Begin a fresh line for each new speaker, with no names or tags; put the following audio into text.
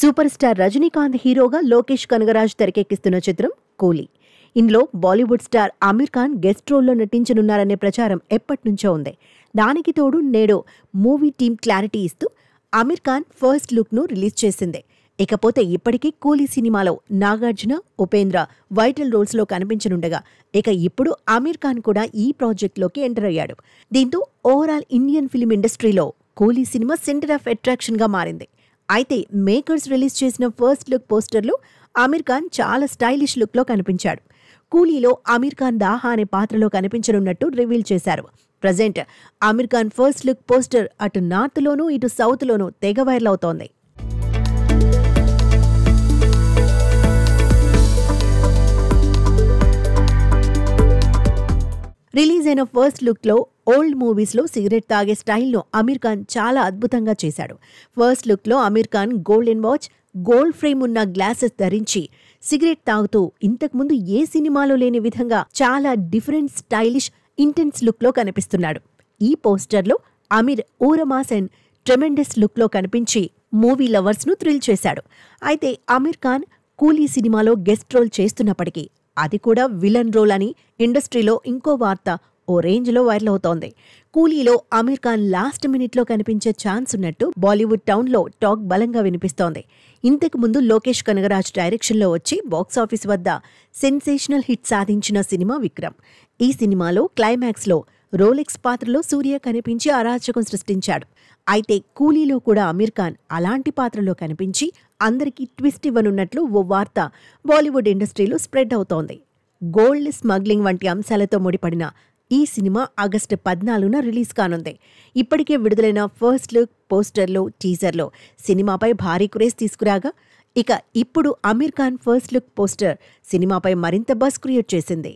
Super star Rajinikanth హీరోగా లోకేష్ కనగరాజ్ తెరకెక్కిస్తున్న చిత్రం కూలీ. ఇందులో బాలీవుడ్ స్టార్ ఆమిర్ ఖాన్ గెస్ట్ రోల్లో నటించనున్నారనే ప్రచారం ఎప్పటినుంచో ఉంది. దానికి తోడు నేడు మూవీ టీమ్ క్లారిటీ ఇస్తూ ఆమిర్ ఖాన్ ఫస్ట్ లుక్ను రిలీజ్ చేసింది. ఇకపోతే ఇప్పటికీ కూలీ సినిమాలో నాగార్జున, ఉపేంద్ర వైటల్ రోల్స్లో కనిపించనుండగా ఇక ఇప్పుడు ఆమిర్ ఖాన్ కూడా ఈ ప్రాజెక్ట్లోకి ఎంటర్ అయ్యాడు. దీంతో ఓవరాల్ ఇండియన్ ఫిల్మ్ ఇండస్ట్రీలో కూలీ సినిమా సెంటర్ ఆఫ్ అట్రాక్షన్గా మారింది. అయితే మేకర్స్ రిలీజ్ చేసిన ఫస్ట్ లుక్ పోస్టర్లో ఆమిర్ ఖాన్ చాలా స్టైలిష్ లుక్లో కనిపించాడు. కూలీలో ఆమిర్ ఖాన్ దాహా అనే పాత్రలో కనిపించనున్నట్టు రివీల్ చేశారు. Present Aamir Khan first look poster అటు నార్త్లోనూ ఇటు సౌత్లోనూ తెగ వైరల్ అవుతోంది. రిలీజ్ అయిన ఫస్ట్ లుక్లో ఓల్డ్ మూవీస్లో సిగరెట్ తాగే స్టైల్ను ఆమిర్ ఖాన్ చాలా అద్భుతంగా చేశాడు. ఫస్ట్ లుక్లో Aamir Khan golden watch, gold frame ఉన్న గ్లాసెస్ ధరించి సిగరెట్ తాగుతూ ఇంతకుముందు ఏ సినిమాలో లేని విధంగా చాలా డిఫరెంట్ స్టైలిష్ ఇంటెన్స్ లుక్లో కనిపిస్తున్నాడు. ఈ పోస్టర్లో ఆమిర్ ఊరమాస్ అండ్ ట్రెమెండస్ లుక్లో కనిపించి మూవీ లవర్స్ను థ్రిల్ చేశాడు. అయితే ఆమిర్ ఖాన్ కూలీ సినిమాలో గెస్ట్ రోల్ చేస్తున్నప్పటికీ అది కూడా విలన్ రోల్ అని ఇండస్ట్రీలో ఇంకో వార్త ఓ రేంజ్లో వైరల్ అవుతోంది. కూలీలో ఆమిర్ ఖాన్ లాస్ట్ మినిట్లో కనిపించే ఛాన్స్ ఉన్నట్టు బాలీవుడ్ టౌన్లో టాక్ బలంగా వినిపిస్తోంది. ఇంతకు ముందు లోకేష్ కనగరాజ్ డైరెక్షన్లో వచ్చి బాక్సాఫీస్ వద్ద సెన్సేషనల్ హిట్ సాధించిన సినిమా విక్రమ్. ఈ సినిమాలో క్లైమాక్స్లో రోలెక్స్ పాత్రలో సూర్య కనిపించి అరాచకం సృష్టించాడు. అయితే కూలీలో కూడా ఆమిర్ ఖాన్ అలాంటి పాత్రలో కనిపించి అందరికీ ట్విస్ట్ ఇవ్వనున్నట్లు ఓ వార్త బాలీవుడ్ ఇండస్ట్రీలో స్ప్రెడ్ అవుతోంది. గోల్డ్ స్మగ్లింగ్ వంటి అంశాలతో ముడిపడిన ఈ సినిమా ఆగస్టు 14న రిలీజ్ కానుంది. ఇప్పటికే విడుదలైన ఫస్ట్ లుక్ పోస్టర్లో, టీజర్లో సినిమాపై భారీ క్రేజ్ తీసుకురాగా ఇక ఇప్పుడు Aamir Khan first look poster సినిమాపై మరింత బజ్ క్రియేట్ చేసింది.